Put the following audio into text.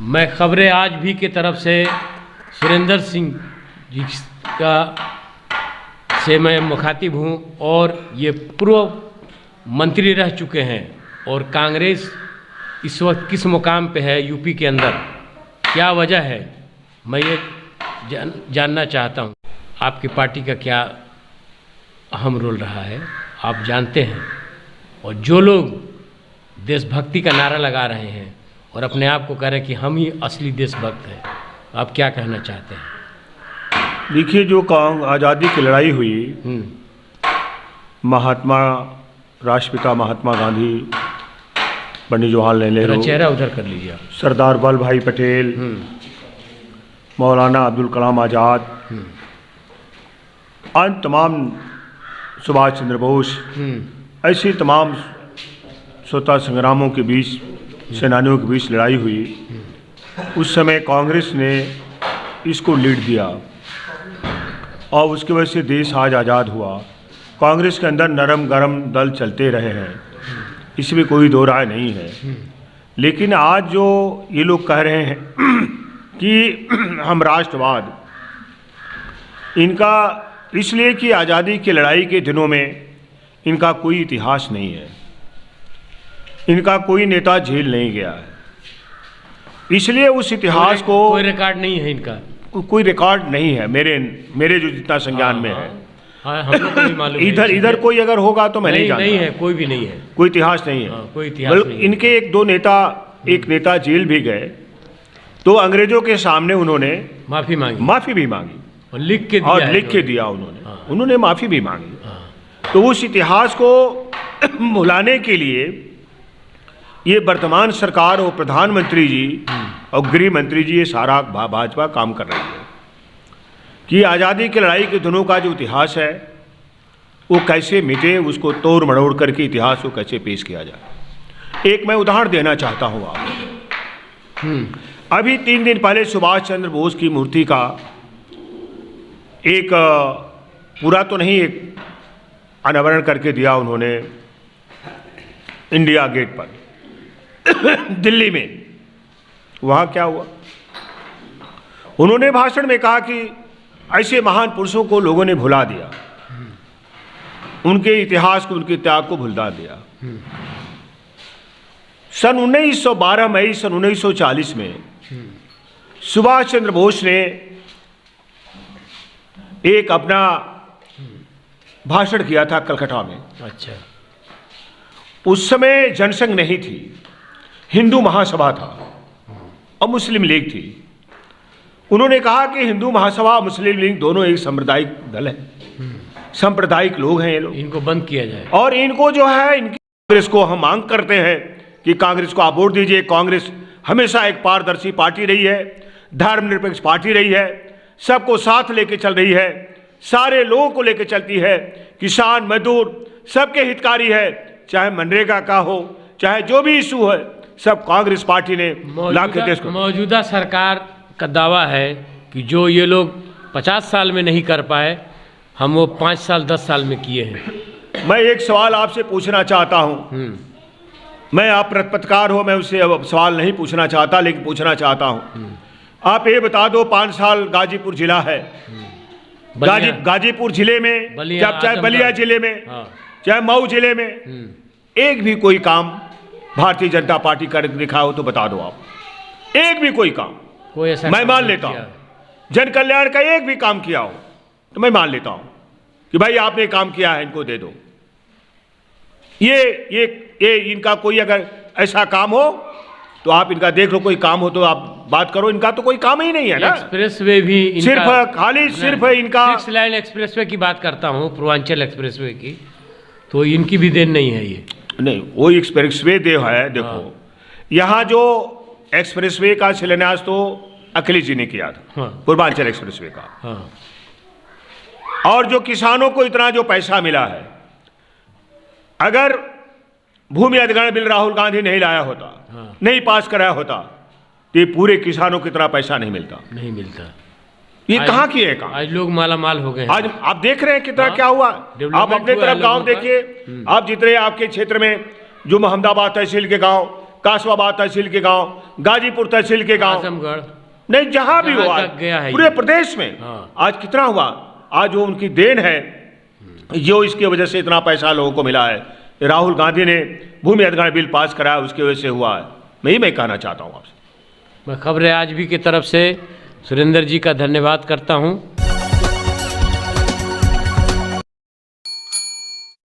मैं खबरें आज भी की तरफ से सुरेंद्र सिंह जी का से मैं मुखातिब हूँ और ये पूर्व मंत्री रह चुके हैं और कांग्रेस इस वक्त किस मुकाम पे है यूपी के अंदर, क्या वजह है, मैं ये जानना चाहता हूँ। आपकी पार्टी का क्या अहम रोल रहा है आप जानते हैं, और जो लोग देशभक्ति का नारा लगा रहे हैं और अपने आप को कह रहे हैं कि हम ही असली देशभक्त हैं, आप क्या कहना चाहते हैं? देखिए, जो आज़ादी की लड़ाई हुई, महात्मा राष्ट्रपिता महात्मा गांधी, पंडित जवाहरलाल नेहरू, चेहरा उधर कर लीजिए आप, सरदार वल्लभ भाई पटेल, मौलाना अब्दुल कलाम आज़ाद, अन्य तमाम, सुभाष चंद्र बोस, ऐसी तमाम स्वतंत्रता संग्रामों के बीच, सेनानियों के बीच लड़ाई हुई। उस समय कांग्रेस ने इसको लीड दिया और उसकी वजह से देश आज आज़ाद हुआ। कांग्रेस के अंदर नरम गरम दल चलते रहे हैं, इसमें कोई दो राय नहीं है। लेकिन आज जो ये लोग कह रहे हैं कि हम राष्ट्रवाद, इनका इसलिए कि आज़ादी की लड़ाई के दिनों में इनका कोई इतिहास नहीं है, इनका कोई नेता जेल नहीं गया है, इसलिए उस इतिहास को कोई रिकॉर्ड नहीं है, इनका कोई रिकॉर्ड नहीं है मेरे जो जितना संज्ञान में है। हम लोग को भी मालूम इधर कोई अगर होगा तो मैं नहीं जानता। नहीं है, कोई भी नहीं है, कोई इतिहास नहीं है। कोई इतिहास नहीं है। इनके एक नेता जेल भी गए तो अंग्रेजों के सामने उन्होंने माफी भी मांगी और लिख के दिया उन्होंने माफी भी मांगी। तो उस इतिहास को भुलाने के लिए ये वर्तमान सरकार और प्रधानमंत्री जी और गृह मंत्री जी, ये सारा भाजपा काम कर रही है कि आज़ादी की लड़ाई के दिनों का जो इतिहास है वो कैसे मिटे, उसको तोड़ मड़ोड़ करके इतिहास को कैसे पेश किया जाए। एक मैं उदाहरण देना चाहता हूँ आपको। अभी 3 दिन पहले सुभाष चंद्र बोस की मूर्ति का एक पूरा तो नहीं, एक अनावरण करके दिया उन्होंने इंडिया गेट पर दिल्ली में। वहाँ क्या हुआ, उन्होंने भाषण में कहा कि ऐसे महान पुरुषों को लोगों ने भुला दिया, उनके इतिहास को, उनके त्याग को भुला दिया। सन 1912 मई सन 1940 में सुभाष चंद्र बोस ने एक अपना भाषण किया था कलकत्ता में। अच्छा। उस समय जनसंघ नहीं थी, हिंदू महासभा था और मुस्लिम लीग थी। उन्होंने कहा कि हिंदू महासभा और मुस्लिम लीग दोनों एक सांप्रदायिक दल है, सांप्रदायिक लोग हैं ये लोग, इनको बंद किया जाए। और इनको जो है, इनकी कांग्रेस को हम मांग करते हैं कि कांग्रेस को आप वोट दीजिए। कांग्रेस हमेशा एक पारदर्शी पार्टी रही है, धर्मनिरपेक्ष पार्टी रही है, सबको साथ लेके चल रही है, सारे लोगों को लेके चलती है, किसान मजदूर सबके हितकारी है, चाहे मनरेगा का हो, चाहे जो भी इशू है, सब कांग्रेस पार्टी ने लाके देश को। मौजूदा सरकार का दावा है कि जो ये लोग 50 साल में नहीं कर पाए, हम वो 5 साल 10 साल में किए हैं। मैं एक सवाल आपसे पूछना चाहता हूँ, मैं आप पत्रकार हो, मैं उससे अब सवाल नहीं पूछना चाहता, लेकिन पूछना चाहता हूँ। आप ये बता दो, 5 साल गाजीपुर जिला है, गाजीपुर जिले में, चाहे बलिया जिले में, चाहे मऊ जिले में, एक भी कोई काम भारतीय जनता पार्टी कर दिखा हो तो बता दो आप, एक भी कोई काम। कोई ऐसा मैं मान लेता हूँ, जन कल्याण का एक भी काम किया हो तो मैं मान लेता हूँ कि भाई आपने काम किया है, इनको दे दो। ये इनका कोई अगर ऐसा काम हो तो आप इनका देख लो, कोई काम हो तो आप बात करो। इनका तो कोई काम ही नहीं है ना। एक्सप्रेसवे भी सिर्फ इनका 6 लाइन एक्सप्रेसवे की बात करता हूँ, पूर्वांचल एक्सप्रेसवे की, तो इनकी भी देन नहीं है ये। नहीं, वो एक्सप्रेसवे दे है। देखो, यहाँ जो एक्सप्रेसवे का शिलान्यास तो अखिलेश जी ने किया था, पूर्वांचल एक्सप्रेसवे का। और जो किसानों को इतना जो पैसा मिला है, अगर भूमि अधिग्रहण बिल राहुल गांधी नहीं लाया होता, नहीं पास कराया होता, तो ये पूरे किसानों को इतना पैसा नहीं मिलता। ये कहाँ की है काम? आज लोग माला माल हो गए। आज आप देख रहे हैं कितना क्या हुआ। आप अपने तरफ गांव देखिए, आप जितने आपके क्षेत्र में जो मोहम्मदाबाद तहसील के गांव कासवाबाद तहसील के गांव, गाजीपुर तहसील के गांव, आजमगढ़, नहीं जहां भी जहां हुआ तक गया है पूरे ये। प्रदेश में हाँ। आज कितना हुआ, आज वो उनकी देन है जो इसकी वजह से इतना पैसा लोगों को मिला है। राहुल गांधी ने भूमि अधिग्रहण बिल पास कराया, उसकी वजह से हुआ है। मैं कहना चाहता हूं आपसे। मैं खबरें आज भी की तरफ से सुरेंद्र जी का धन्यवाद करता हूं।